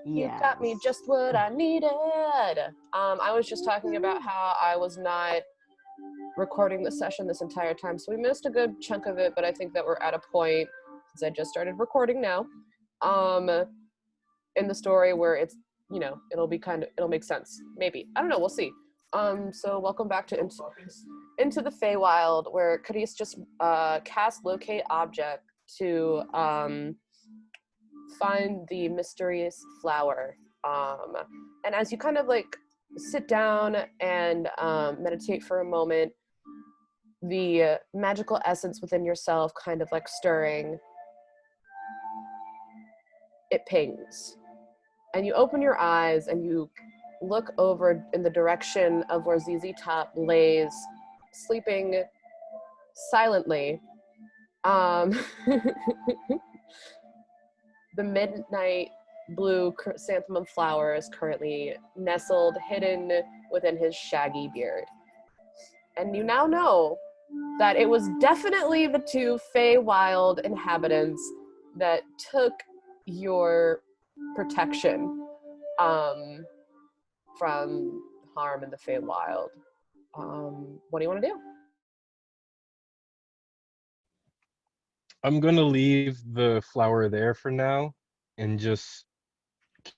You got me just what I needed. I was just talking about how I was not recording the session this entire time, so we missed a good chunk of it, but I think that we're at a point, since I just started recording now, in the story where it's, you know, it'll make sense. Maybe. I don't know, we'll see. So welcome back to Into the Feywild, where Cadiz just cast locate object to find the mysterious flower. And as you kind of like sit down and meditate for a moment, the magical essence within yourself kind of like stirring, it pings. And you open your eyes and you look over in the direction of where ZZ Top lays sleeping silently. The midnight blue chrysanthemum flower is currently nestled, hidden within his shaggy beard. And you now know that it was definitely the two Feywild inhabitants that took your protection from harm in the Feywild. What do you want to do? I'm gonna leave the flower there for now and just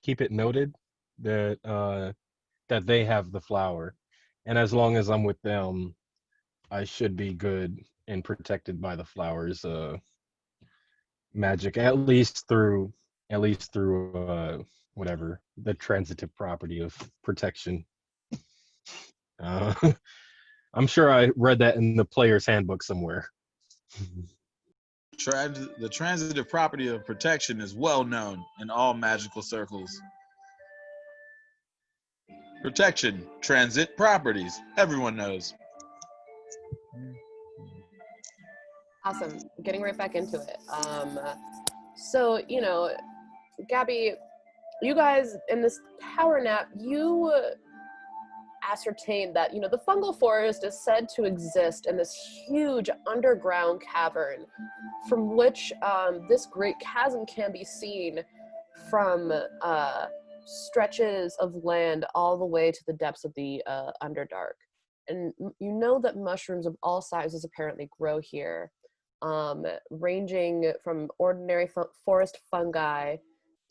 keep it noted that that they have the flower. And as long as I'm with them, I should be good and protected by the flower's magic, at least through whatever the transitive property of protection. I'm sure I read that in the player's handbook somewhere. The transitive property of protection is well known in all magical circles. Protection, transit properties, everyone knows. Awesome. Getting right back into it. So, you know, Gabby, you guys in this power nap, you ascertained that, you know, the fungal forest is said to exist in this huge underground cavern from which this great chasm can be seen from stretches of land all the way to the depths of the Underdark. And you know that mushrooms of all sizes apparently grow here, ranging from ordinary forest fungi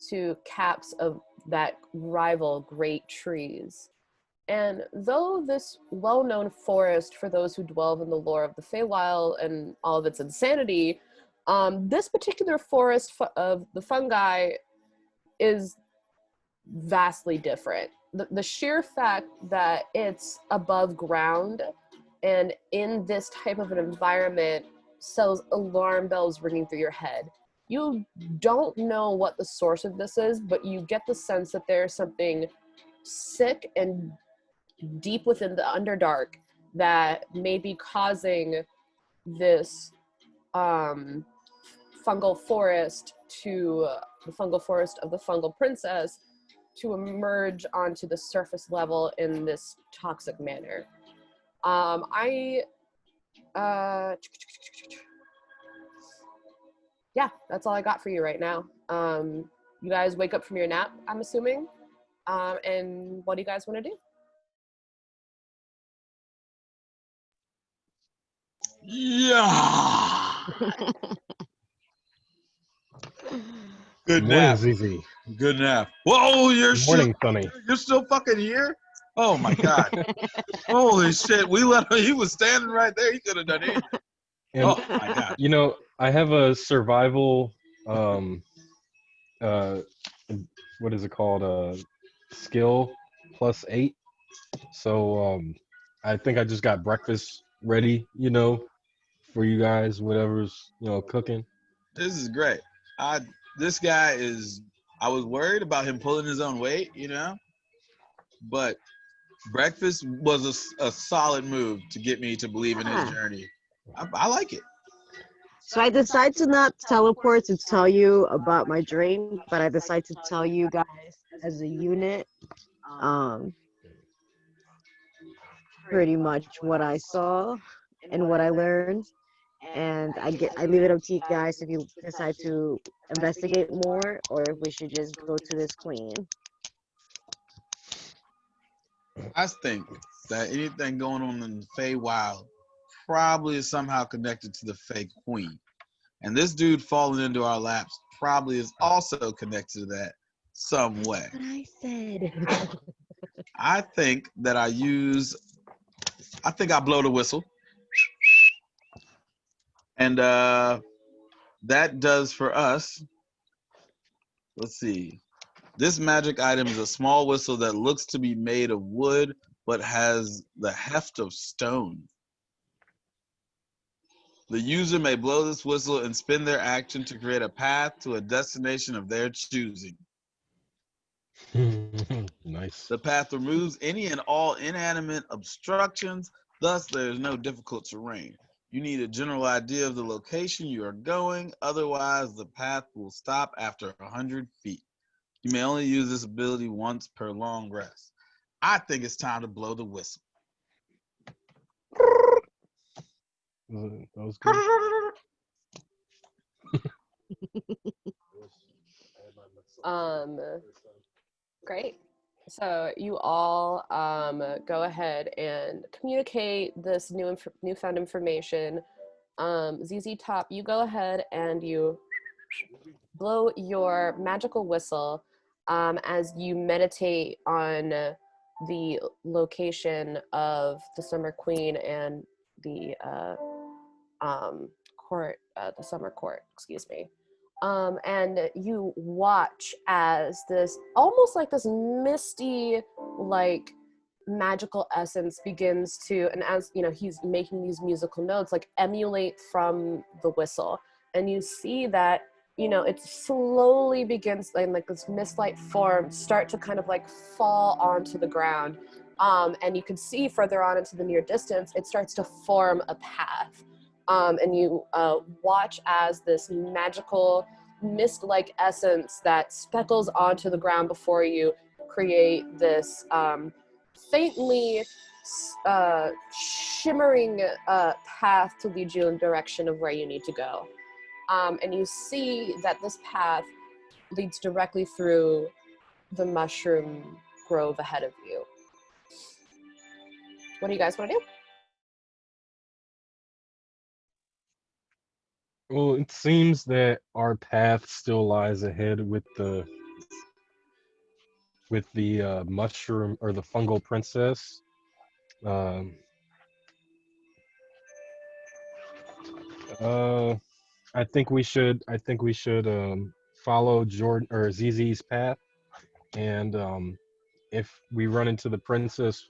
to caps of that rival great trees. And though this well-known forest, for those who dwell in the lore of the Feywild and all of its insanity, this particular forest of the fungi is vastly different. The sheer fact that it's above ground and in this type of an environment sends alarm bells ringing through your head. You don't know what the source of this is, but you get the sense that there's something sick and deep within the Underdark that may be causing this fungal forest the fungal forest of the fungal princess to emerge onto the surface level in this toxic manner. Yeah, that's all I got for you right now. You guys wake up from your nap, I'm assuming. And what do you guys want to do? Yeah. Good Morning, nap. ZZ. Good nap. Whoa, Morning, Sonny. You're still fucking here? Oh my god. Holy shit. He was standing right there. He could have done anything. And, oh my god. You know, I have a survival what is it called? Skill +8. So I think I just got breakfast ready, you know, for you guys, whatever's, you know, cooking. This is great. This guy is, I was worried about him pulling his own weight, you know, but breakfast was a solid move to get me to believe in his journey. I like it. So I decide to not teleport to tell you about my dream, but I decide to tell you guys as a unit pretty much what I saw and what I learned. and I leave it up to you guys if you decide to investigate more or if we should just go to this queen. I think that anything going on in the Feywild probably is somehow connected to the Fey Queen. And this dude falling into our laps probably is also connected to that some way. What I said. I think that I blow the whistle. And that does for us, let's see. This magic item is a small whistle that looks to be made of wood, but has the heft of stone. The user may blow this whistle and spin their action to create a path to a destination of their choosing. Nice. The path removes any and all inanimate obstructions, thus there is no difficult terrain. You need a general idea of the location you are going, otherwise the path will stop after 100 feet. You may only use this ability once per long rest. I think it's time to blow the whistle. That was good. Great. So you all go ahead and communicate this newfound information. ZZ Top, you go ahead and you blow your magical whistle as you meditate on the location of the Summer Queen and the court, the Summer Court, excuse me. And you watch as this, almost like this misty, like magical essence begins to, and as you know, he's making these musical notes, like emulate from the whistle. And you see that, you know, it slowly begins, like this mist-like form start to kind of like fall onto the ground. And you can see further on into the near distance, it starts to form a path. And you watch as this magical mist-like essence that speckles onto the ground before you create this faintly shimmering path to lead you in the direction of where you need to go. And you see that this path leads directly through the mushroom grove ahead of you. What do you guys want to do? Well, it seems that our path still lies ahead with the mushroom or the fungal princess. I think we should follow Jordan or ZZ's path, and if we run into the princess,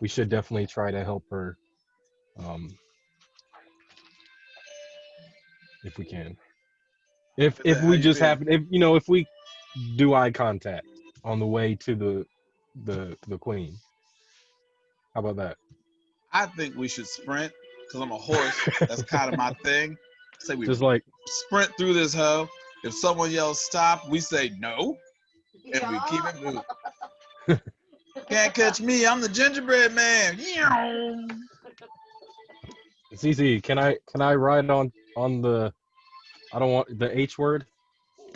we should definitely try to help her, if we can. If we just happen, if we do eye contact on the way to the queen. How about that? I think we should sprint, because I'm a horse. That's kind of my thing. Say we Just like sprint through this hoe. If someone yells stop, we say no, and we keep it moving. Can't catch me. I'm the gingerbread man. ZZ, can I ride on the? I don't want the H word.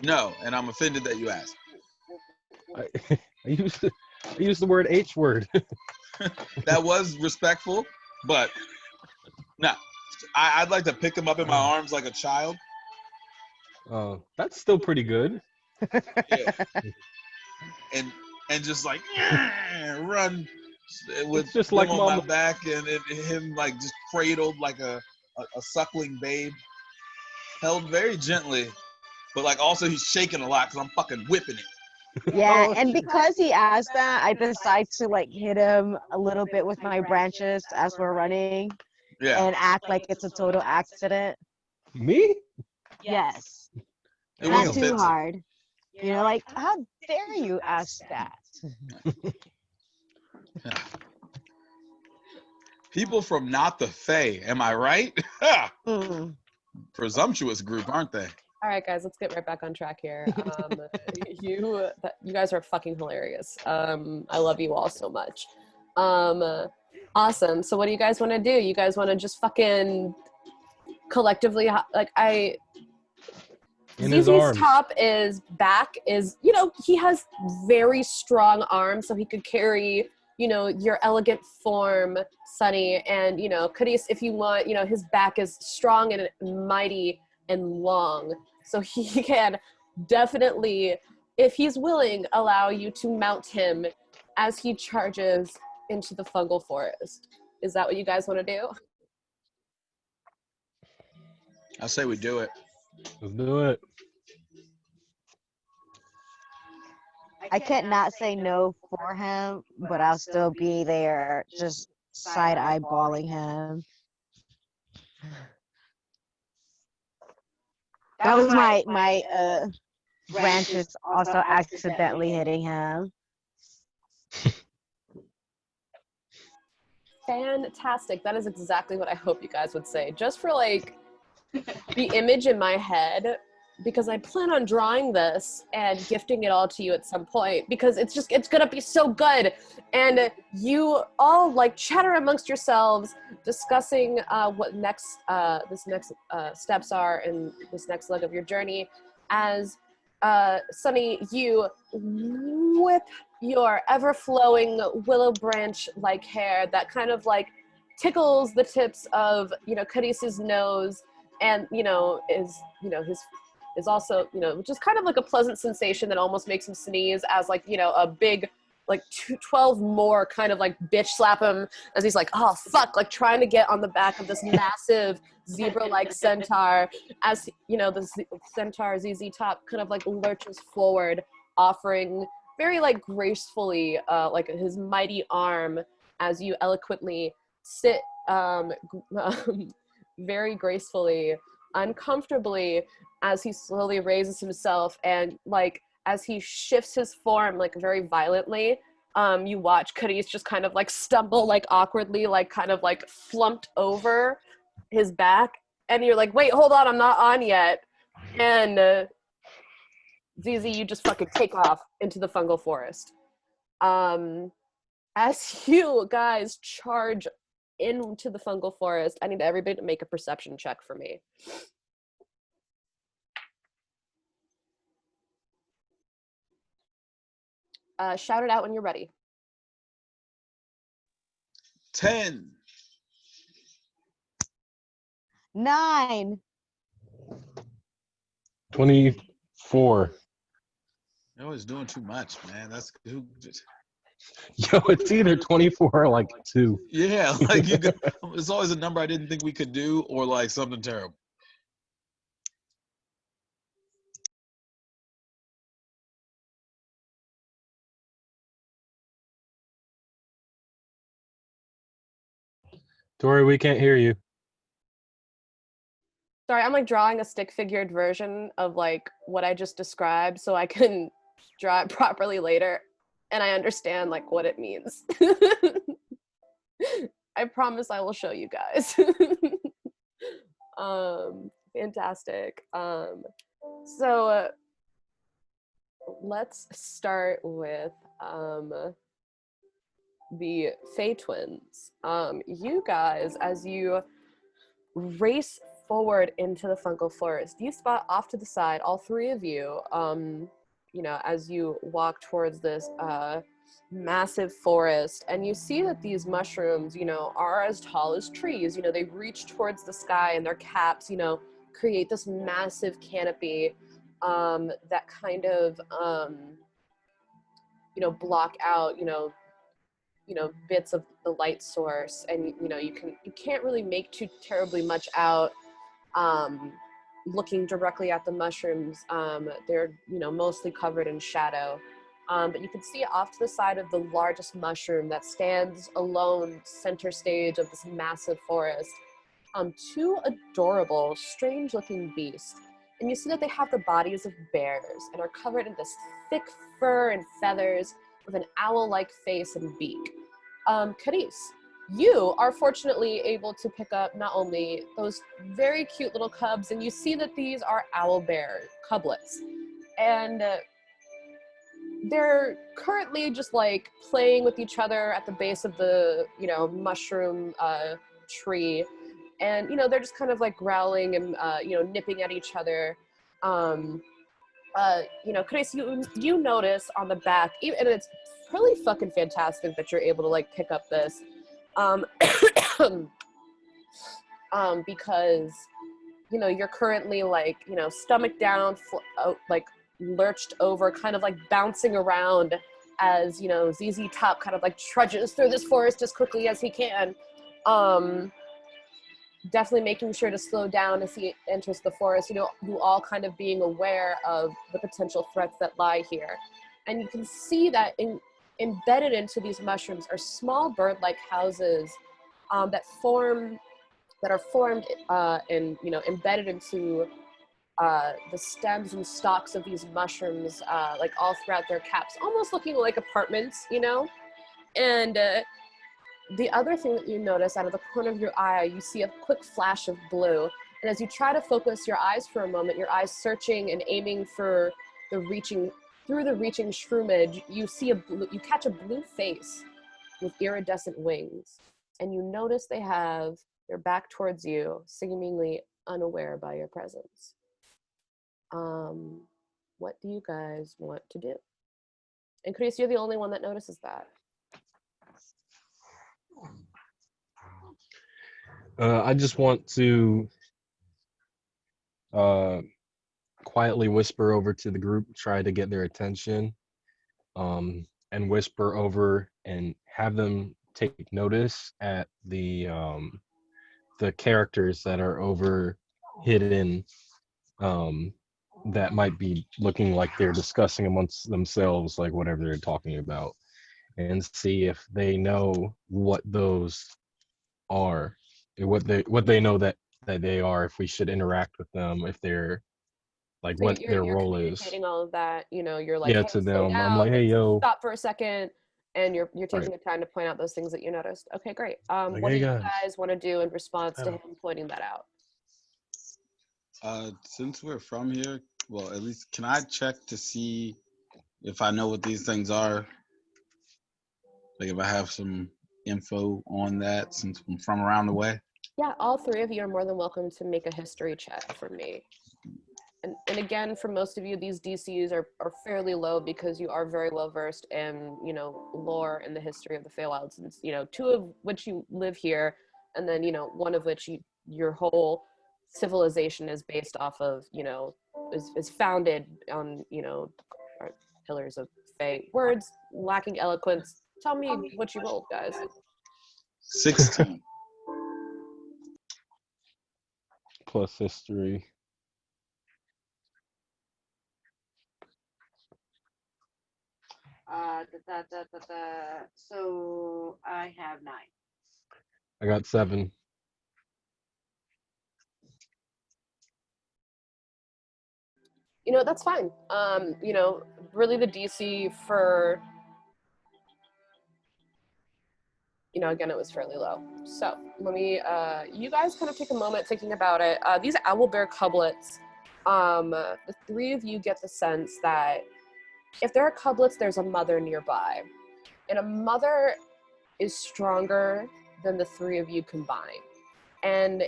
No, and I'm offended that you asked. I used the word H word. That was respectful, but no. I'd like to pick him up in my arms like a child. That's still pretty good. Yeah. And just like run with just him like on Mama. my back and him like just cradled like a suckling babe, held very gently, but like also he's shaking a lot because I'm fucking whipping it. Yeah, Oh, and because he asked that, I decide to like hit him a little bit with my branches as we're running Yeah. and act like it's a total accident. Me? Yes. It Not was too offensive. hard. You know, like, how dare you ask that? Yeah. People from not the Fae, am I right? Mm. Presumptuous group, aren't they? All right, guys, let's get right back on track here. You guys are fucking hilarious. I love you all so much. Awesome. So what do you guys want to do? You guys want to just fucking collectively, like In his ZZ's arms. back is, you know, he has very strong arms, so he could carry, you know, your elegant form, Sunny, and, you know, Cadiz, if you want, you know, his back is strong and mighty and long, so he can definitely, if he's willing, allow you to mount him as he charges into the fungal forest. Is that what you guys want to do? I say we do it. Let's do it. I can't not say no for him, but I'll still be there, just side eyeballing him. That was my branches also accidentally hitting him. Fantastic. That is exactly what I hope you guys would say. Just for like the image in my head, because I plan on drawing this and gifting it all to you at some point, because it's gonna be so good. And you all like chatter amongst yourselves, discussing what this next steps are in this next leg of your journey, as Sunny, you whip your ever-flowing willow branch-like hair that kind of like tickles the tips of, you know, Cadiz's nose, and, you know, is also, you know, which is kind of like a pleasant sensation that almost makes him sneeze, as like, you know, a big like 12 more kind of like bitch slap him as he's like, oh fuck, like trying to get on the back of this massive zebra-like centaur, as, you know, the centaur ZZ Top kind of like lurches forward, offering very like gracefully like his mighty arm as you eloquently sit very gracefully, uncomfortably, as he slowly raises himself, and like as he shifts his form like very violently, you watch Cadiz just kind of like stumble like awkwardly, like kind of like flumped over his back, and you're like, wait, hold on, I'm not on yet. And ZZ, you just fucking take off into the fungal forest. As you guys charge into the fungal forest, I need everybody to make a perception check for me. Shout it out when you're ready. 10. 9. 24. You're always doing too much, man. That's who. Yo, it's either 24 or like 2. Yeah, like you got, it's always a number I didn't think we could do, or like something terrible. Tori, we can't hear you. Sorry, I'm like drawing a stick figured version of like what I just described so I can draw it properly later and I understand like what it means. I promise I will show you guys. Fantastic. So let's start with the Fey twins. You guys, as you race forward into the fungal forest, you spot off to the side, all three of you, you know, as you walk towards this massive forest, and you see that these mushrooms, you know, are as tall as trees. You know, they reach towards the sky, and their caps, you know, create this massive canopy that kind of, you know, block out, you know, bits of the light source, and you know, you can't really make too terribly much out looking directly at the mushrooms. They're, you know, mostly covered in shadow, but you can see off to the side of the largest mushroom that stands alone center stage of this massive forest, two adorable, strange looking beasts. And you see that they have the bodies of bears and are covered in this thick fur and feathers with an owl-like face and beak. Cadiz, you are fortunately able to pick up not only those very cute little cubs, and you see that these are owl bear cublets, and they're currently just like playing with each other at the base of the, you know, mushroom tree, and you know they're just kind of like growling and you know nipping at each other. You know, Chris, you notice on the back, and it's really fucking fantastic that you're able to like pick up this, because you know you're currently like you know stomach down, like lurched over, kind of like bouncing around as you know ZZ Top kind of like trudges through this forest as quickly as he can. Definitely making sure to slow down as he enters the forest, you know, you all kind of being aware of the potential threats that lie here. And you can see that embedded into these mushrooms are small bird-like houses that are formed and, you know, embedded into the stems and stalks of these mushrooms, like all throughout their caps, almost looking like apartments, you know? And the other thing that you notice out of the corner of your eye, you see a quick flash of blue. And as you try to focus your eyes for a moment, your eyes searching and aiming for through the reaching shroomage, you catch a blue face with iridescent wings. And you notice they have their back towards you, seemingly unaware by your presence. What do you guys want to do? And Chris, you're the only one that notices that. I just want to quietly whisper over to the group, try to get their attention, and whisper over and have them take notice at the characters that are over hidden, that might be looking like they're discussing amongst themselves, like whatever they're talking about, and see if they know what those are, what they know that they are, if we should interact with them, if they're like So what their you're role is. communicating all of that, you know, you're like, Yeah, hey, to slow them. down, I'm like, hey, yo. stop for a second, and you're taking Right. the time to point out those things that you noticed. Okay, great. Like, What hey, do you guys. guys want to do in response to him pointing that out? Since we're from here, well, at least can I check to see if I know what these things are? Like if I have some info on that since I'm from around the way? Yeah, all three of you are more than welcome to make a history check for me. And again, for most of you, these DCs are fairly low because you are very well versed in, you know, lore and the history of the Feywild, since, you know, two of which you live here, and then, you know, one of which your whole civilization is based off of, you know, is founded on, you know, pillars of Fey. Words lacking eloquence. Tell me what you rolled, guys. 16. Plus history. So I have 9. I got 7. You know, that's fine. You know, really the DC for, you know, again, it was fairly low. So let me, you guys kind of take a moment thinking about it. These owlbear cublets, the three of you get the sense that if there are cublets, there's a mother nearby. And a mother is stronger than the three of you combined. And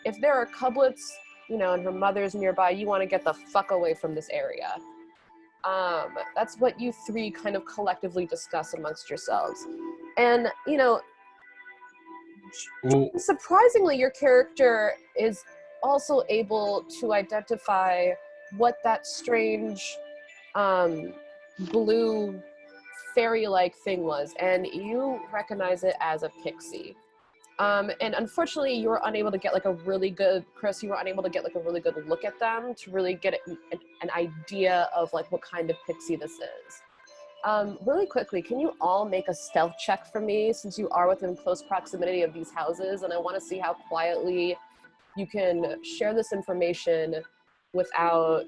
if there are cublets, you know, and her mother's nearby, you want to get the fuck away from this area. That's what you three kind of collectively discuss amongst yourselves. And, you know, Well, surprisingly, your character is also able to identify what that strange blue fairy-like thing was, and you recognize it as a pixie. And unfortunately, you were unable to get like a really good, Chris, you were unable to get like a really good look at them to really get an idea of like what kind of pixie this is. Really quickly, can you all make a stealth check for me, since you are within close proximity of these houses, and I want to see how quietly you can share this information without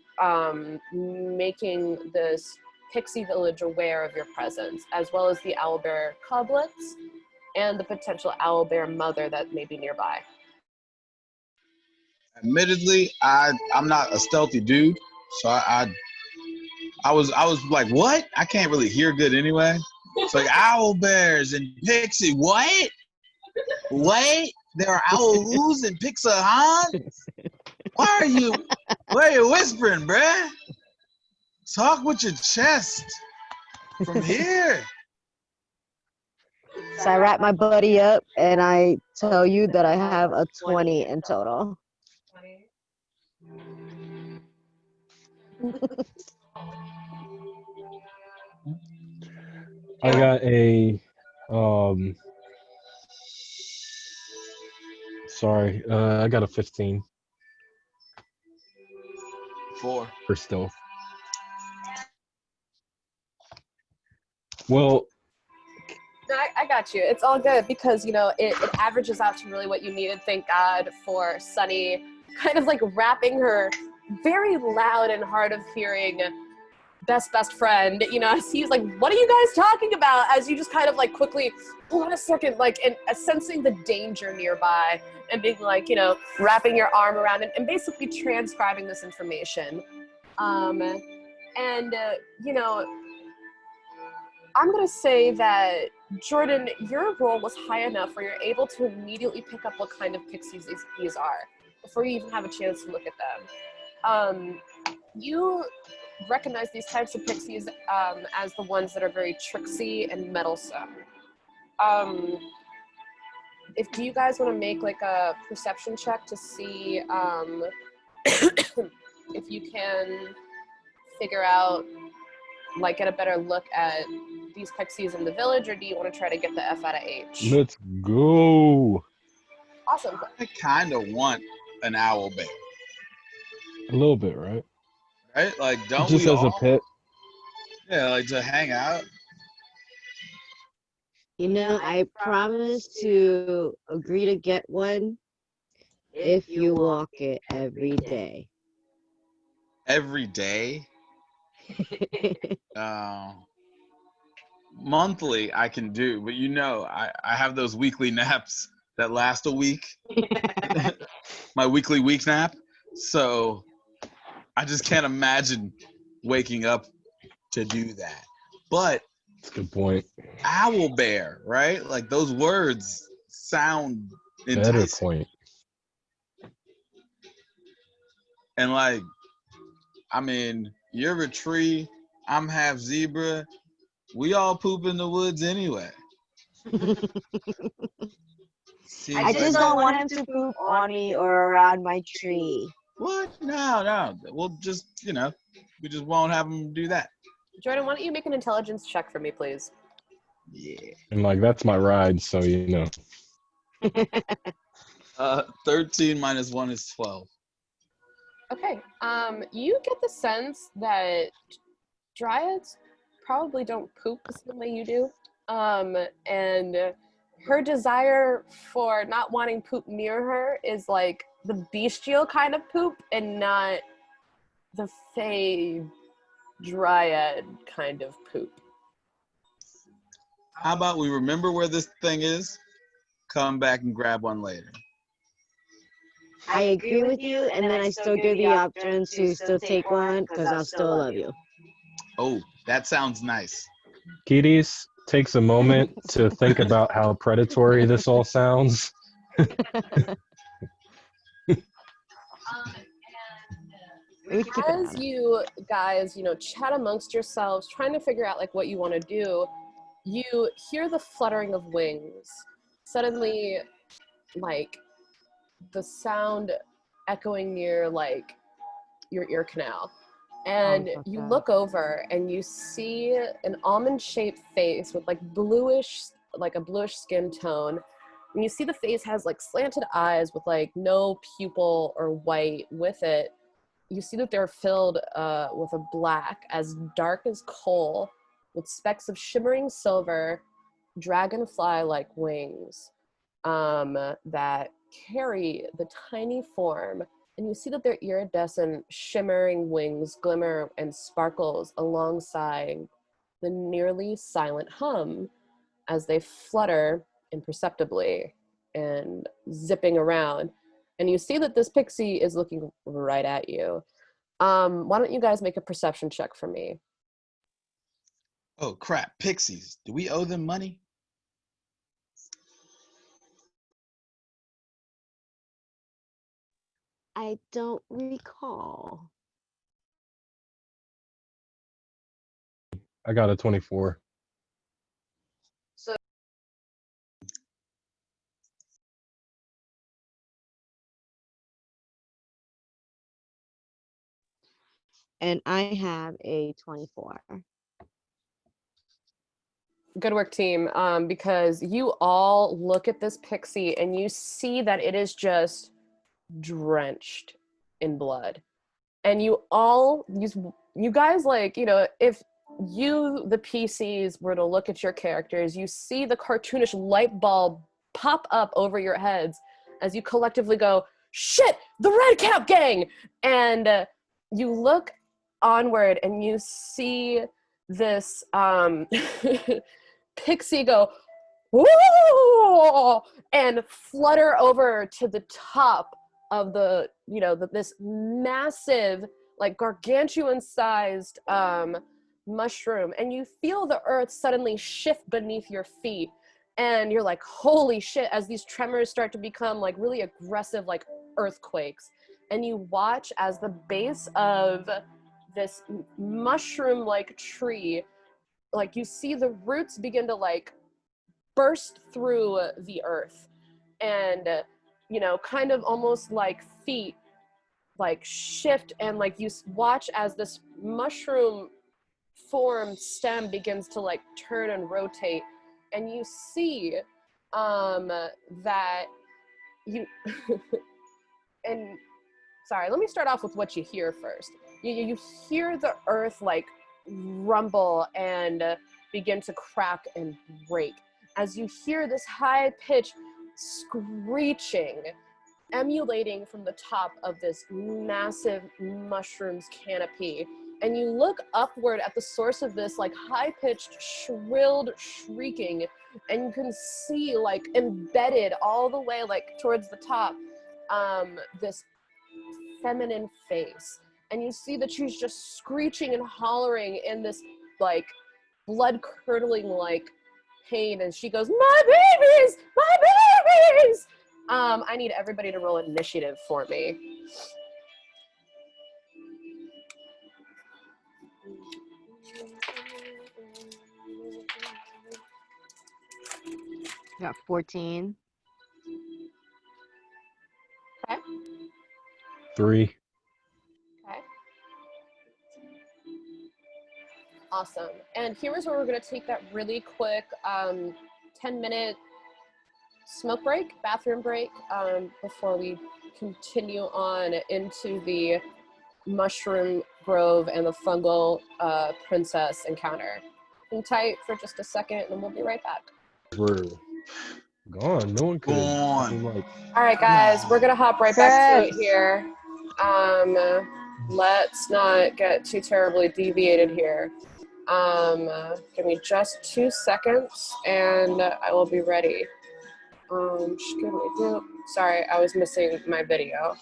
making this pixie village aware of your presence, as well as the owlbear cublets and the potential owlbear mother that may be nearby. Admittedly, I'm not a stealthy dude, so I was like, what? I can't really hear good anyway. It's like owl bears and pixie. What? There are owl who's and pixar hans. Why are you whispering, bruh? Talk with your chest from here. So I wrap my buddy up and I tell you that I have a 20 in total. I got a I got a 15 4. for stealth. Well, No, I got you. It's all good because, you know, it averages out to really what you needed. Thank God for Sunny kind of like rapping her very loud and hard of hearing best friend, you know, as he's like, what are you guys talking about? As you just kind of like quickly, hold on a second, like, and sensing the danger nearby and being like, you know, wrapping your arm around it and basically transcribing this information. You know, I'm going to say that, Jordan, your roll was high enough where you're able to immediately pick up what kind of pixies these are before you even have a chance to look at them. You recognize these types of pixies as the ones that are very tricksy and meddlesome. Do you guys want to make like a perception check to see if you can figure out, like, get a better look at these pixies in the village, or do you want to try to get the F out of H? let's go. Awesome. I kind of want an owl bear, A little bit, right? right? Like, don't Just we as all? a pet. Yeah, like to hang out. You know, I promise to agree to get one if you walk it every day. Every day. Monthly I can do, but you know, I have those weekly naps that last a week. My weekly week nap. So I just can't imagine waking up to do that. But That's a good point. owl bear, right? Like those words sound Better enticing. point. And like, I mean, you're a tree, I'm half zebra. We all poop in the woods anyway. Seems I just don't want him to poop on me or around my tree. What? No. We'll just, you know, we just won't have him do that. Jordan, why don't you make an intelligence check for me, please? Yeah. And like that's my ride, so you know. 13 minus 1 is 12. Okay. You get the sense that dryads probably don't poop the same way you do. And her desire for not wanting poop near her is like the bestial kind of poop and not the fey dryad kind of poop. How about we remember where this thing is, come back and grab one later? I agree with you, and then I still give the option to still take one because I'll still love you. Oh, that sounds nice. Kitties takes a moment to think about how predatory this all sounds. As you guys, you know, chat amongst yourselves, trying to figure out like what you want to do, you hear the fluttering of wings. Suddenly, like, the sound echoing near like your ear canal. And you look over and you see an almond-shaped face with like a bluish skin tone. And you see the face has like slanted eyes with like no pupil or white with it. You see that they're filled with a black as dark as coal with specks of shimmering silver, dragonfly-like wings that carry the tiny form. And you see that their iridescent, shimmering wings glimmer and sparkles alongside the nearly silent hum as they flutter imperceptibly and zipping around. And you see that this pixie is looking right at you. Why don't you guys make a perception check for me? Oh, crap. Pixies. Do we owe them money? I don't recall. I got a 24. So And I have a 24. good work, team. Because you all look at this pixie and you see that it is just drenched in blood. And you guys, like, if you, the PCs, were to look at your characters, you see the cartoonish light bulb pop up over your heads as you collectively go, shit, the Red Cap Gang! And you look onward and you see this pixie go, whoa, and flutter over to the top of this massive, like, gargantuan sized mushroom, and you feel the earth suddenly shift beneath your feet, and you're like, holy shit, as these tremors start to become like really aggressive, like earthquakes. And you watch as the base of this mushroom like tree, like, you see the roots begin to like burst through the earth, and kind of almost like feet like shift, and like you watch as this mushroom form stem begins to like turn and rotate, and you see that you and sorry, let me start off with what you hear first. You hear the earth like rumble and begin to crack and break as you hear this high-pitched screeching emulating from the top of this massive mushroom's canopy. And you look upward at the source of this like high-pitched, shrilled shrieking, and you can see like embedded all the way like towards the top this feminine face. And you see that she's just screeching and hollering in this like blood-curdling like pain, and she goes, my babies, my babies. I need everybody to roll initiative for me. Got 14. Okay. 3. Okay. Awesome. And here's where we're going to take that really quick 10-minute smoke break, bathroom break, before we continue on into the mushroom grove and the fungal princess encounter. Hang tight for just a second, and we'll be right back. We're gone. No one could have. Gone. Like, All right, guys, we're gonna hop right back to it here. Let's not get too terribly deviated here. Give me just 2 seconds, and I will be ready. Sorry, I was missing my video.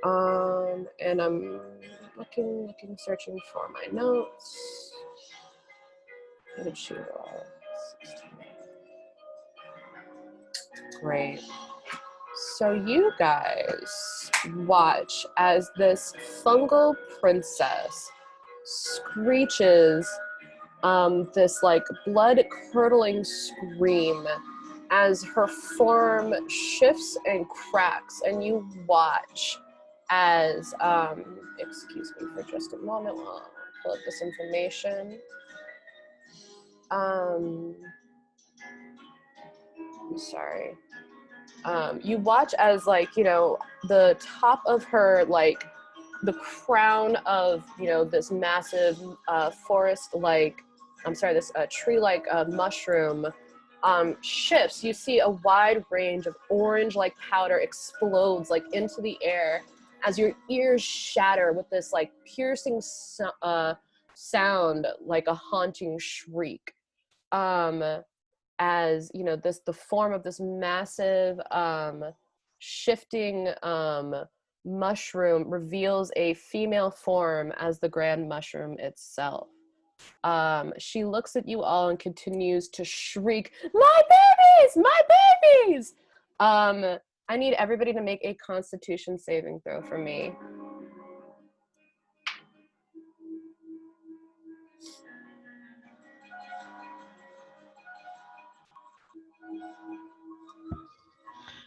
And I'm looking, searching for my notes. Where did she go? Great. So you guys watch as this fungal princess screeches this like blood-curdling scream as her form shifts and cracks, and you watch as excuse me for just a moment while I pull up this information. I'm sorry. You watch as, like, the top of her, like, the crown of, this massive this tree-like mushroom shifts. You see a wide range of orange-like powder explodes, like, into the air as your ears shatter with this, like, piercing sound, like a haunting shriek. As the form of this massive shifting mushroom reveals a female form as the grand mushroom itself. She looks at you all and continues to shriek, my babies, my babies, I need everybody to make a Constitution saving throw for me.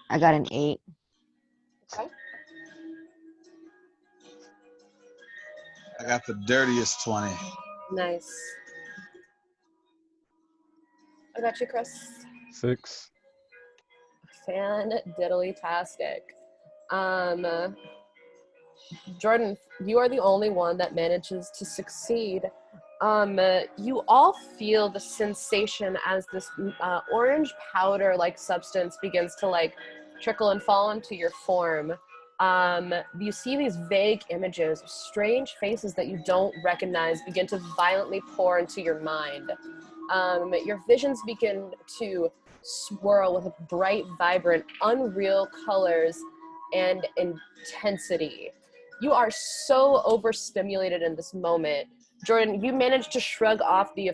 I got an 8. Okay. I got the dirtiest 20. Nice. I got you, Chris. 6. Fan-diddly-tastic. Jordan, you are the only one that manages to succeed. You all feel the sensation as this orange powder-like substance begins to like trickle and fall into your form. You see these vague images, strange faces that you don't recognize begin to violently pour into your mind. Your visions begin to swirl with bright, vibrant, unreal colors and intensity. You are so overstimulated in this moment. Jordan, you managed to shrug off the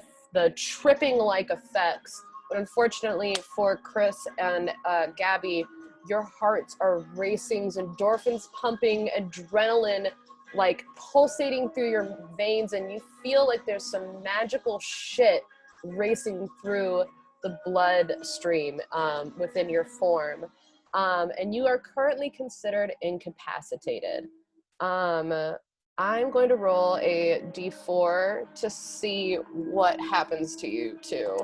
tripping-like effects, but unfortunately for Chris and Gabby, your hearts are racing, endorphins pumping, adrenaline like pulsating through your veins, and you feel like there's some magical shit racing through the bloodstream within your form. And you are currently considered incapacitated. I'm going to roll a d4 to see what happens to you too.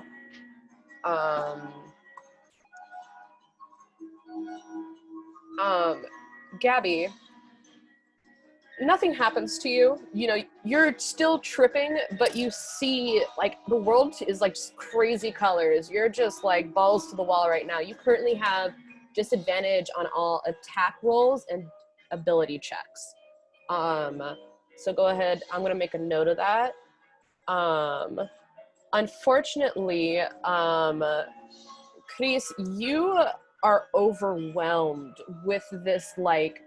Gabby, nothing happens to you. You know, you're still tripping, but you see like the world is like crazy colors. You're just like balls to the wall right now. You currently have disadvantage on all attack rolls and ability checks. So go ahead, I'm gonna make a note of that. Unfortunately, Chris, you are overwhelmed with this like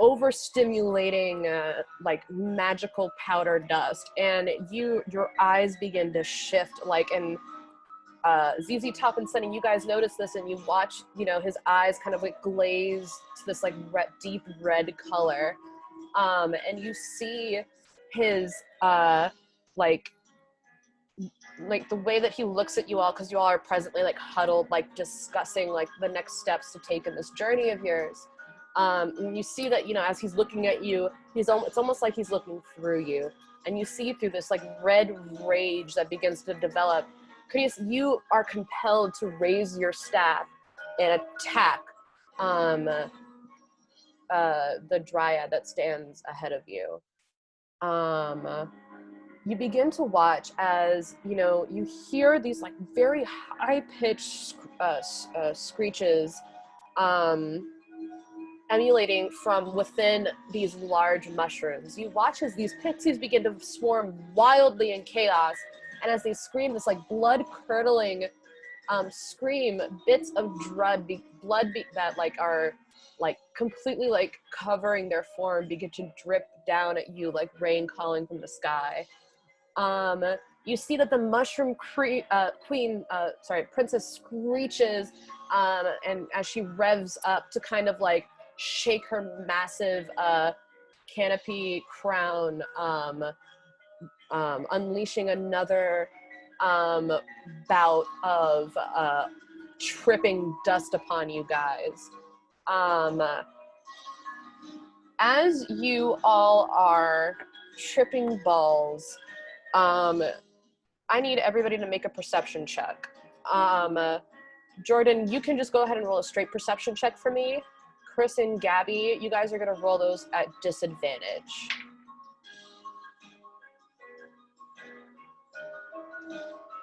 overstimulating like magical powder dust, and your eyes begin to shift like, and ZZ Top and Sunny, you guys notice this, and you watch, you know, his eyes kind of like glaze to this like deep red color, and you see his like the way that he looks at you all, because you all are presently like huddled, like discussing like the next steps to take in this journey of yours. And you see that, you know, as he's looking at you, it's almost like he's looking through you, and you see through this like red rage that begins to develop. Chris, you are compelled to raise your staff and attack the dryad that stands ahead of you. You begin to watch as, you know, you hear these like very high-pitched screeches emulating from within these large mushrooms. You watch as these pixies begin to swarm wildly in chaos, and as they scream this like blood-curdling scream, bits of that like are like completely like covering their form begin to drip down at you like rain calling from the sky. You see that the mushroom princess screeches, and as she revs up to kind of like shake her massive canopy crown, unleashing another bout of tripping dust upon you guys. As you all are tripping balls, I need everybody to make a perception check. Jordan, you can just go ahead and roll a straight perception check for me. Chris and Gabby, you guys are going to roll those at disadvantage.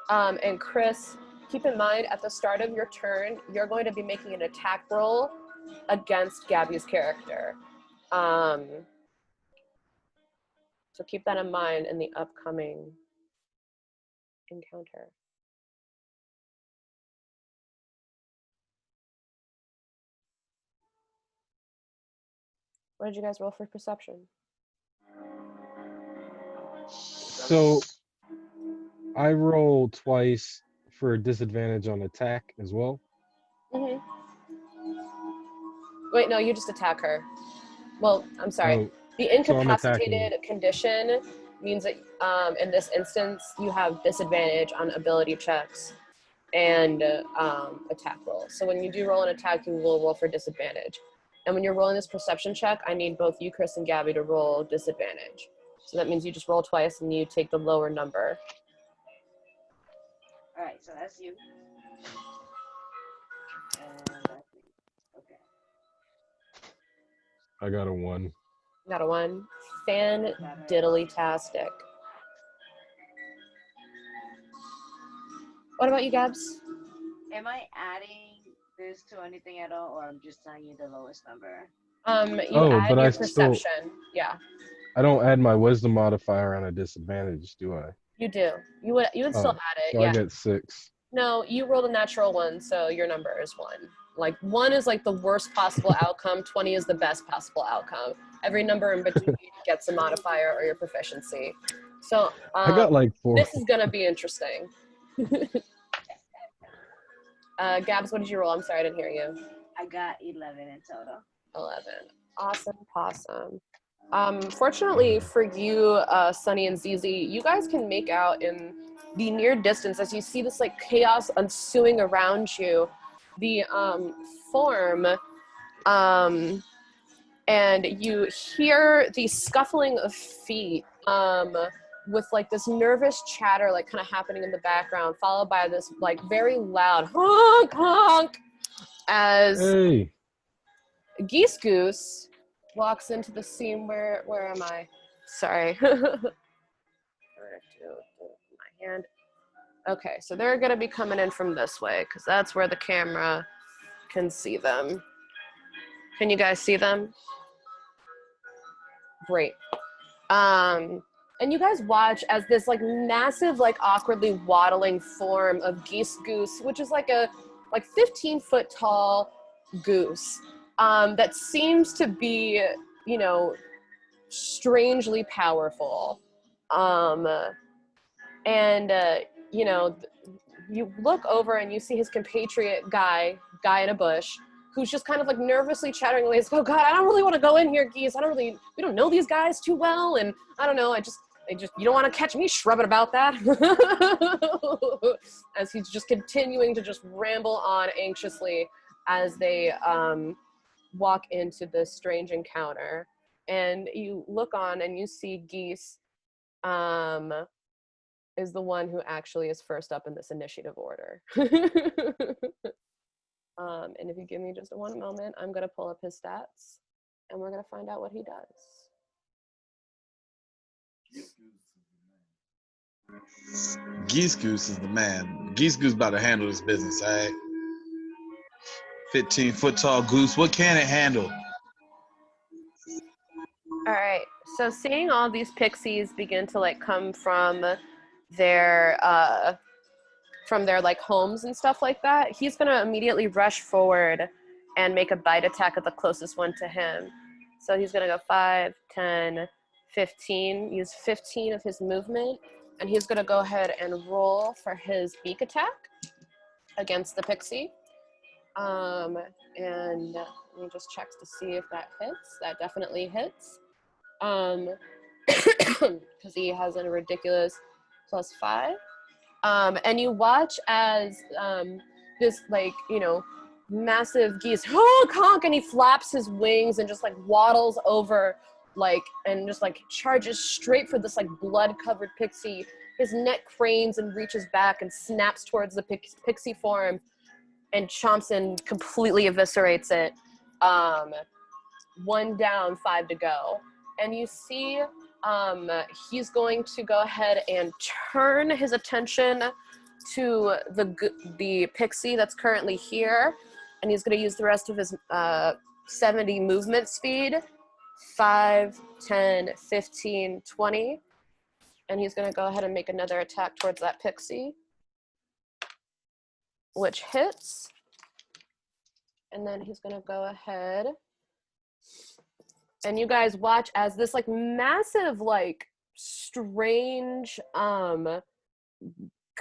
And Chris, keep in mind at the start of your turn, you're going to be making an attack roll against Gabby's character. So keep that in mind in the upcoming encounter. What did you guys roll for perception? So I roll twice for disadvantage on attack as well. Mm-hmm. Wait, no, you just attack her. Well, I'm sorry. Oh, The so I'm attacking. incapacitated condition means that in this instance, you have disadvantage on ability checks and attack rolls. So when you do roll an attack, you will roll for disadvantage. And when you're rolling this perception check, I need both you, Chris, and Gabby to roll disadvantage. So that means you just roll twice and you take the lower number. All right, so that's you. And that's me. Okay. I got a 1. Got a 1. Fan-diddly-tastic. What about you, Gabs? Am I adding this to anything at all, or I'm just telling you the lowest number? You add but your I perception. still, Yeah, I don't add my wisdom modifier on a disadvantage, do I? you do. You would still Oh, add it. so Yeah. I get 6. No, you rolled a natural 1, so your number is 1. Like 1 is like the worst possible outcome. 20 is the best possible outcome. Every number in between gets a modifier or your proficiency. So I got like 4. this is gonna be interesting. Gabs, what did you roll? I'm sorry, I didn't hear you. I got 11 in total. 11. Awesome possum. Fortunately for you, Sunny and Zizi, you guys can make out in the near distance as you see this like chaos ensuing around you, the form, and you hear the scuffling of feet, with like this nervous chatter like kind of happening in the background, followed by this like very loud honk honk as Hey, Geese Goose walks into the scene. Where am I? Sorry. Where to my hand? Okay, so they're gonna be coming in from this way because that's where the camera can see them. Can you guys see them? Great. And you guys watch as this like massive, like awkwardly waddling form of Geese Goose, which is like a 15-foot tall goose, that seems to be, you know, strangely powerful. You know, you look over and you see his compatriot guy in a bush, who's just kind of like nervously chattering away. He's like, oh God, I don't really want to go in here, Geese. We don't know these guys too well. And I don't know, you don't want to catch me shrubbing about that. As he's just continuing to just ramble on anxiously as they walk into this strange encounter. And you look on and you see Geese is the one who actually is first up in this initiative order. And if you give me just one moment, I'm going to pull up his stats and we're going to find out what he does. Geese Goose is the man. Geese Goose about to handle this business, all right? 15-foot tall goose. What can it handle? All right. So seeing all these pixies begin to like come from their like homes and stuff like that, he's going to immediately rush forward and make a bite attack at the closest one to him. So he's going to go 5, 10, 15, use 15 of his movement, and he's going to go ahead and roll for his beak attack against the pixie. And let me just check to see if that hits. That definitely hits. Because he has a ridiculous +5. And you watch as this, like, you know, massive geese honk honk, and he flaps his wings and just like waddles over, like, and just like charges straight for this like blood-covered pixie. His neck cranes and reaches back and snaps towards the pixie form and chomps and completely eviscerates it. 1 down, 5 to go. And you see he's going to go ahead and turn his attention to the pixie that's currently here, and he's going to use the rest of his 70 movement speed, 5, 10, 15, 20, and he's going to go ahead and make another attack towards that pixie, which hits, and then he's going to go ahead. And you guys watch as this like massive, like strange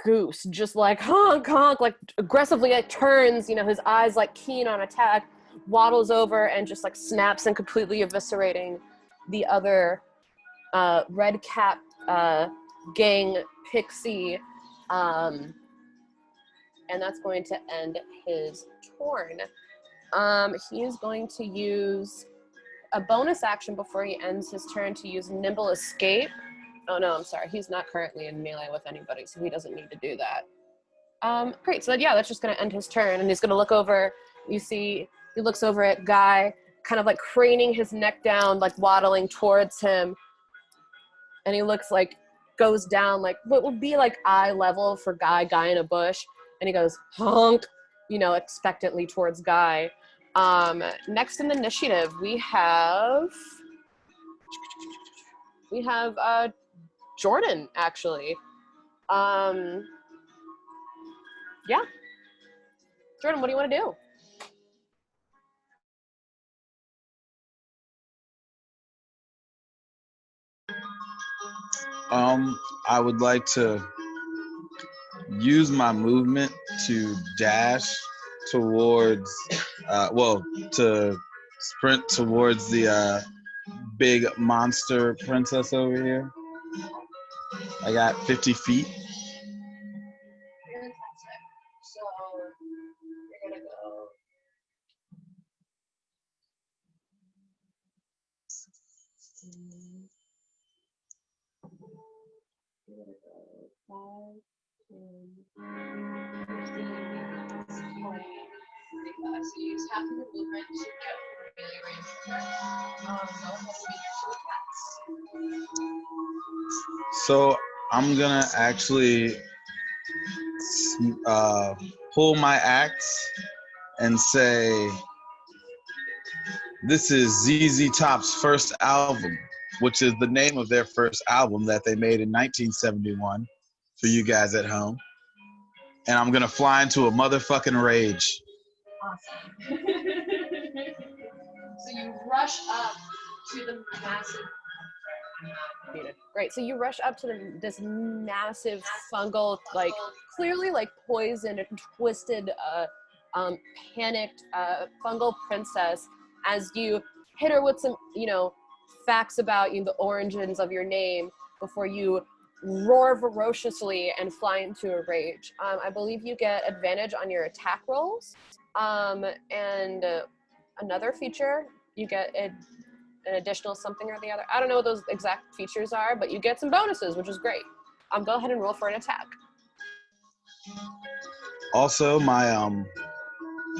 goose just like honk honk, like aggressively like turns, you know, his eyes like keen on attack, waddles over and just like snaps and completely eviscerating the other red cap gang pixie, and that's going to end his turn. He is going to use a bonus action before he ends his turn to use nimble escape. Oh no, I'm sorry. He's not currently in melee with anybody, so he doesn't need to do that. Great. So yeah, that's just going to end his turn, and he's going to look over. You see, he looks over at Guy, kind of like craning his neck down, like waddling towards him, and he looks like goes down like what would be like eye level for Guy in a bush, and he goes honk, you know, expectantly towards Guy. Next in the initiative, we have Jordan, actually. Yeah. Jordan, what do you want to do? I would like to use my movement to dash towards, to sprint towards the big monster princess over here. I got 50 feet. Fantastic. So you're gonna go. You're gonna go 5, 10, 15, 20, 25. So you use half of your movement to get melee range. Go ahead and make your 2 attacks. So I'm gonna actually pull my axe and say, this is ZZ Top's first album, which is the name of their first album that they made in 1971 for you guys at home. And I'm gonna fly into a motherfucking rage. Awesome. So you rush up to the massive. Great. So you rush up to this massive fungal, like clearly like poisoned and twisted, panicked fungal princess as you hit her with some, you know, facts about you, the origins of your name, before you roar ferociously and fly into a rage. I believe you get advantage on your attack rolls, and another feature, you get an additional something or the other. I don't know what those exact features are, but you get some bonuses, which is great. Go ahead and roll for an attack. Also, my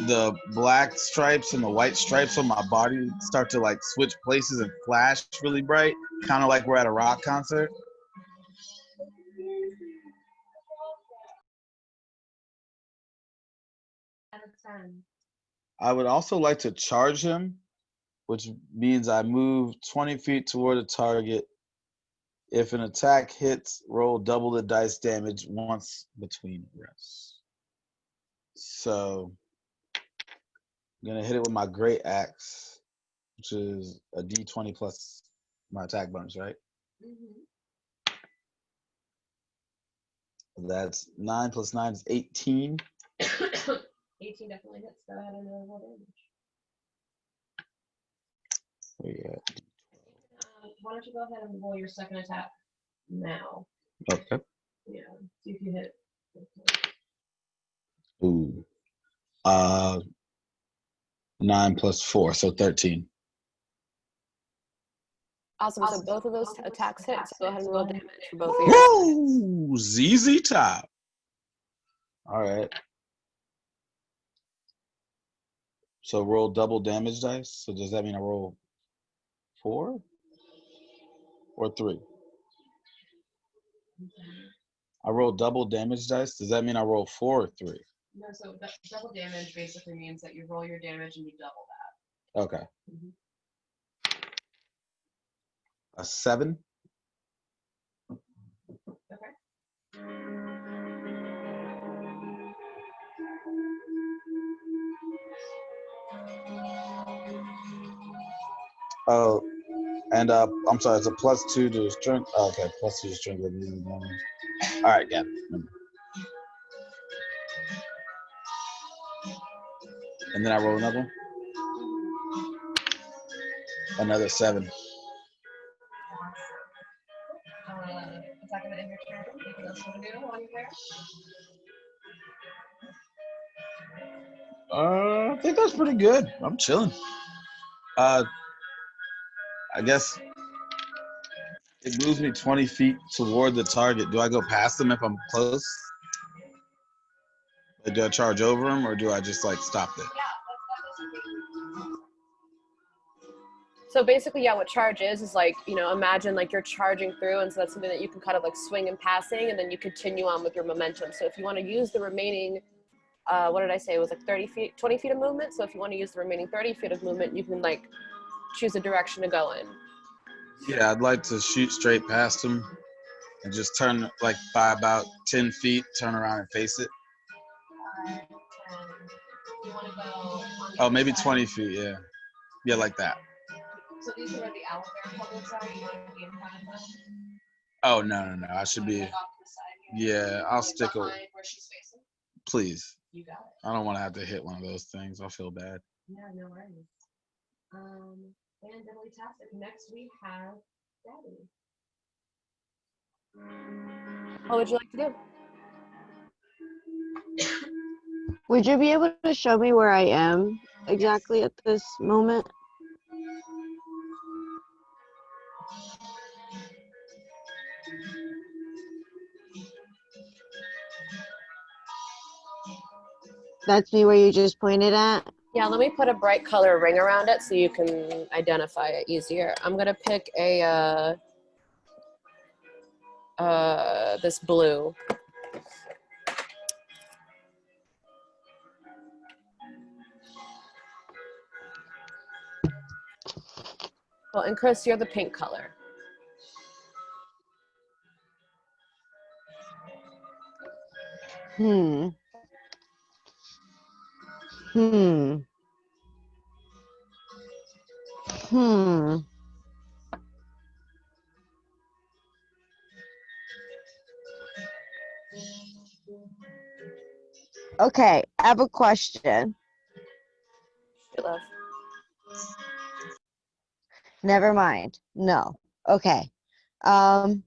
the black stripes and the white stripes on my body start to like switch places and flash really bright, kind of like we're at a rock concert. Out of 10. I would also like to charge him, which means I move 20 feet toward a target. If an attack hits, roll double the dice damage once between rests. So I'm gonna hit it with my great axe, which is a D20 plus my attack bonus, right? That's 9 plus 9 is 18. 18 definitely hits. Go ahead and roll damage. Yeah. Why don't you go ahead and roll your second attack now? Okay. Yeah. See if you hit. Ooh. 9 plus 4, so 13. Awesome. So both of those attacks hit. So go ahead and roll damage for both of you. Woo! ZZ Top. All right. So roll double damage dice. So does that mean I roll 4 or 3? I roll double damage dice. Does that mean I roll 4 or 3? No, so double damage basically means that you roll your damage and you double that. Okay. A 7. Okay. Oh, and I'm sorry, it's a +2 to strength. Oh, okay, +2 to strength. All right, yeah. And then I roll another one. another 7. Is that going to end your turn? Anything else you want to do while you're there? I think that's pretty good. I'm chilling. I guess it moves me 20 feet toward the target. Do I go past them if I'm close? Like, do I charge over them, or do I just like stop there? So basically, yeah, what charge is like, you know, imagine like you're charging through, and so that's something that you can kind of like swing in passing, and then you continue on with your momentum. So if you want to use the remaining, what did I say? It was like 30 feet, 20 feet of movement. So if you want to use the remaining 30 feet of movement, you can like choose a direction to go in. Yeah, I'd like to shoot straight past him and just turn like by about 10 feet, turn around and face it. You want to go on the Oh, maybe side? 20 feet, yeah. Yeah, like that. So these are where the owlbear puddles are. You want to be in front of them? Oh, no. I should be, Like off to the side here? yeah, I'll Like stick a, behind where she's facing? please. You got it. I don't want to have to hit one of those things. I'll feel bad. Yeah, no worries. And Deadly Tastic. Next we have Gabby. What would you like to do? Would you be able to show me where I am exactly at this moment? That's me where you just pointed at? Yeah, let me put a bright color ring around it so you can identify it easier. I'm gonna pick a this blue. Well, and Chris, you're the pink color. Hmm. Okay, I have a question. Shoot, love. Never mind. No. Okay. Um.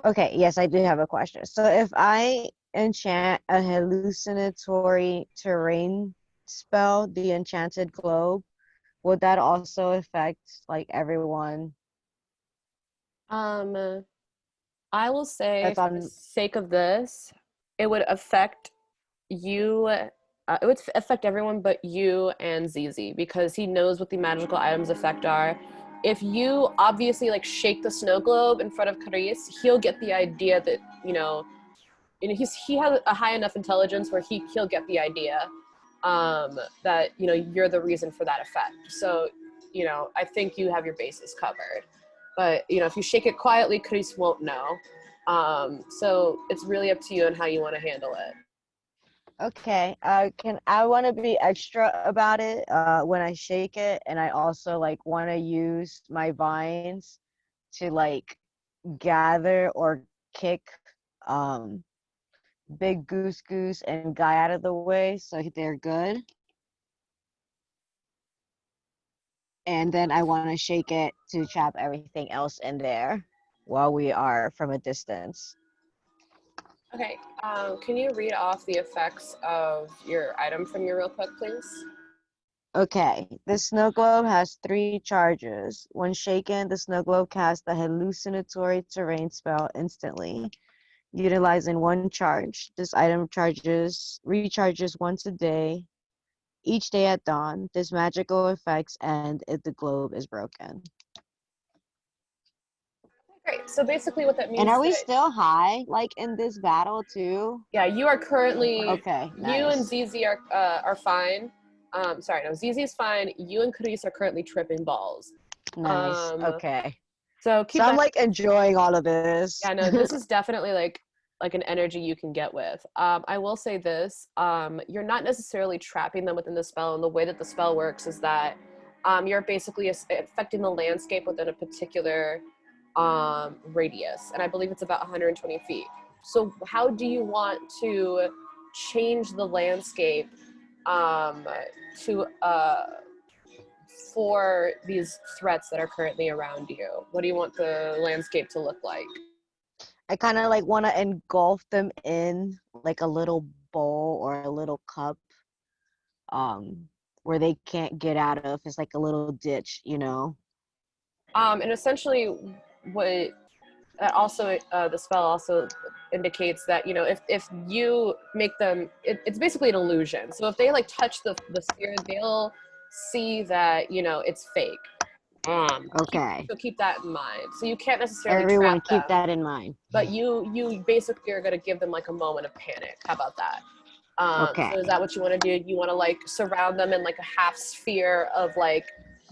Okay, yes, I do have a question. So if I enchant a hallucinatory terrain spell, the enchanted globe, would that also affect like everyone I will say, that's for the on? sake of this, it would affect you. It would affect everyone but you and ZZ because he knows what the magical items effect are. If you obviously like shake the snow globe in front of Carice, he'll get the idea that he has a high enough intelligence where he'll get the idea that you're the reason for that effect. So I think you have your bases covered. But if you shake it quietly, Chris won't know. So it's really up to you and how you want to handle it. Okay. I want to be extra about it when I shake it, and I also like want to use my vines to like gather or kick Big Goose and Guy out of the way so they're good. And then I want to shake it to trap everything else in there while we are from a distance. Okay, can you read off the effects of your item from you real quick, please? Okay, the snow globe has 3 charges. When shaken, the snow globe casts the hallucinatory terrain spell instantly, utilizing 1 charge. This item recharges once a day, each day at dawn. This magical effects end if the globe is broken. Great. So basically, what that means. And are we is that, still high, like in this battle too? yeah, you are currently. Okay, You and nice. ZZ are fine. Sorry, no, ZZ's fine. You and Carice are currently tripping balls. Nice. Okay. So keep So I'm that. like enjoying all of this. Yeah, no, this is definitely like an energy you can get with. I will say this: you're not necessarily trapping them within the spell, and the way that the spell works is that you're basically affecting the landscape within a particular radius, and I believe it's about 120 feet. So how do you want to change the landscape to for these threats that are currently around you? What do you want the landscape to look like? I kind of like want to engulf them in like a little bowl or a little cup, where they can't get out of. It's like a little ditch, you know. And essentially, what that also the spell also indicates that, you know, if you make them, it's basically an illusion. So if they like touch the sphere, they'll see that, you know, it's fake. Okay. Keep that in mind. So you can't necessarily Everyone trap keep them, that in mind. but you basically are going to give them like a moment of panic. How about that? Okay. So is that what you want to do? You want to like surround them in like a half sphere of like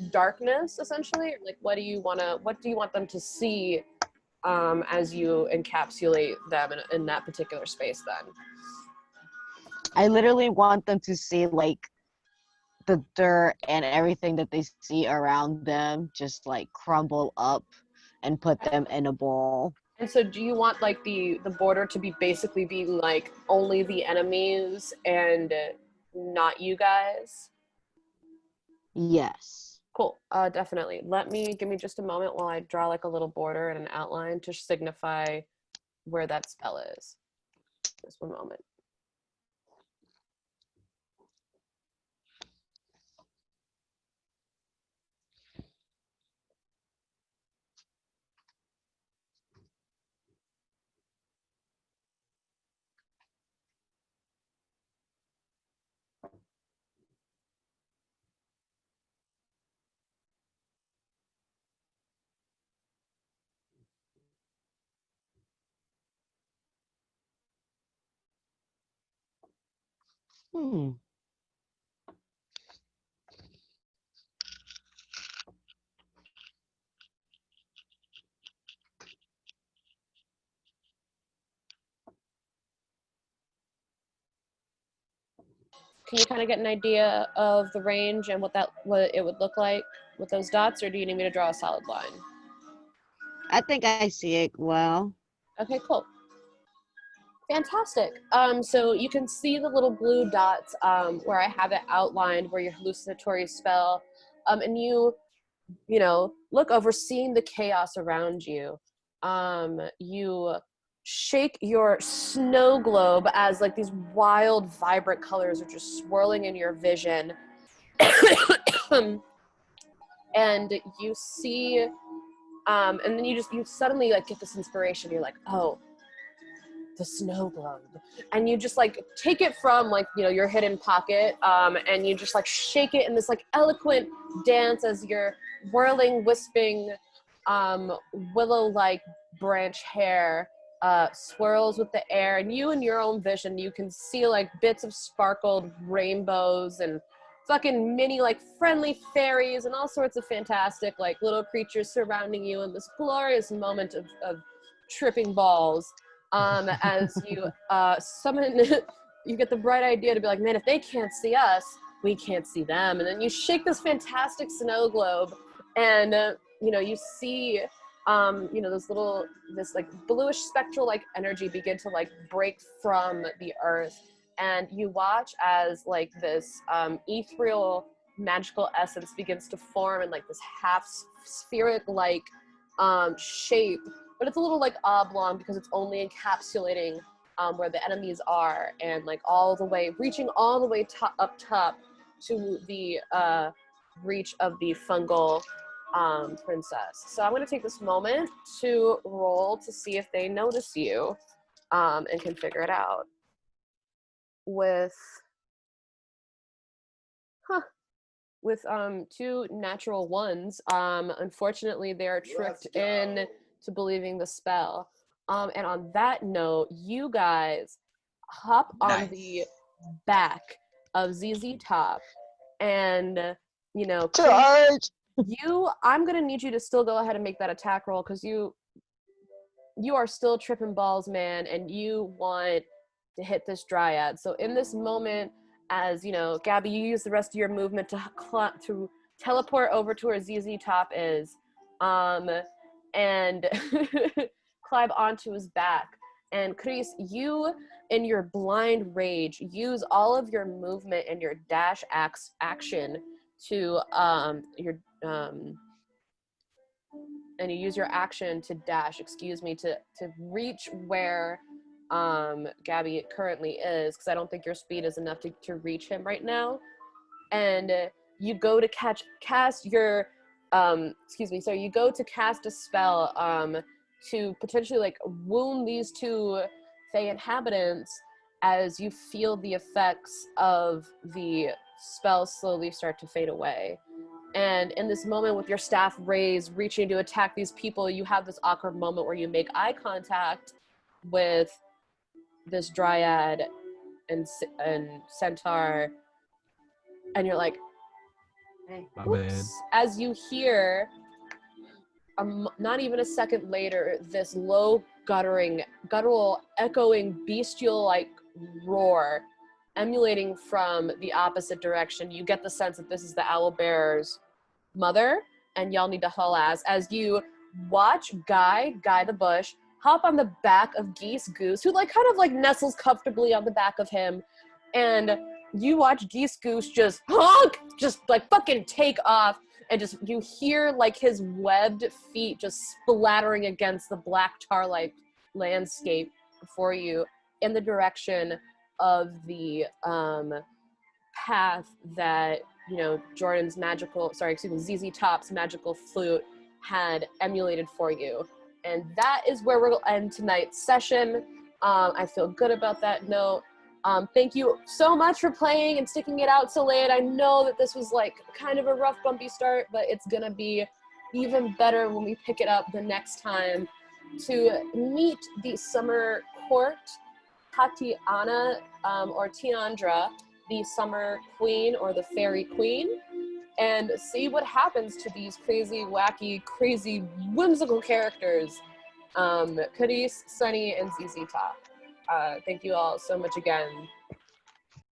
darkness, essentially? Or, like, what do you want them to see as you encapsulate them in that particular space then? I literally want them to see like the dirt and everything that they see around them just like crumble up and put them in a bowl. And so do you want like the border to be basically being like only the enemies and not you guys? Yes. Cool. Definitely. Give me just a moment while I draw like a little border and an outline to signify where that spell is. Just one moment. Hmm. Can you kind of get an idea of the range and what it would look like with those dots, or do you need me to draw a solid line? I think I see it well. Okay, cool. Fantastic. So you can see the little blue dots where I have it outlined, where your hallucinatory spell, and you know, look over, seeing the chaos around you. You shake your snow globe as like these wild, vibrant colors are just swirling in your vision. And you see, and then you suddenly like get this inspiration. You're like, oh, the snow globe. And you just like take it from like, you know, your hidden pocket, and you just like shake it in this like eloquent dance as you're whirling, wisping, willow-like branch hair swirls with the air, and you in your own vision, you can see like bits of sparkled rainbows and fucking mini like friendly fairies and all sorts of fantastic like little creatures surrounding you in this glorious moment of tripping balls. As you summon, you get the bright idea to be like, man, if they can't see us, we can't see them. And then you shake this fantastic snow globe, and you know, you see, you know, this like bluish spectral like energy begin to like break from the earth, and you watch as like this ethereal magical essence begins to form in like this half spheric like shape, but it's a little like oblong because it's only encapsulating where the enemies are, and like all the way, reaching all the way up top to the reach of the fungal princess. So I'm going to take this moment to roll to see if they notice you and can figure it out. With two natural ones, unfortunately they are tricked in to believing the spell. And on that note, you guys hop on the back of ZZ Top, and you know, Charge! I'm gonna need you to still go ahead and make that attack roll, because you are still tripping balls, man, and you want to hit this dryad. So in this moment, as you know, Gabby, you use the rest of your movement to teleport over to where ZZ Top is, and climb onto his back. And Chris, you, in your blind rage, use all of your movement and your dash action to and you use your action to dash, to reach where Gabby currently is, because I don't think your speed is enough to reach him right now. And you go to cast your you go to cast a spell to potentially like wound these two Fey inhabitants as you feel the effects of the spell slowly start to fade away. And in this moment with your staff raised, reaching to attack these people, you have this awkward moment where you make eye contact with this dryad and centaur, and you're like, My oops, bad. as you hear, not even a second later, this low guttural, echoing, bestial-like roar emulating from the opposite direction. You get the sense that this is the owlbear's mother, and y'all need to haul ass as you watch Guy the Bush, hop on the back of Geese Goose, who like kind of like nestles comfortably on the back of him, and you watch Geese Goose just honk, just like fucking take off, and just you hear like his webbed feet just splattering against the black tar-like landscape before you in the direction of the path that, you know, ZZ Top's magical flute had emulated for you. And that is where we'll end tonight's session. I feel good about that note. Thank you so much for playing and sticking it out so late. I know that this was like kind of a rough, bumpy start, but it's gonna be even better when we pick it up the next time to meet the summer court, Tatiana or Tiandra, the summer queen or the fairy queen, and see what happens to these crazy, wacky, crazy, whimsical characters, Cadiz, Sunny, and ZZ Top. Thank you all so much again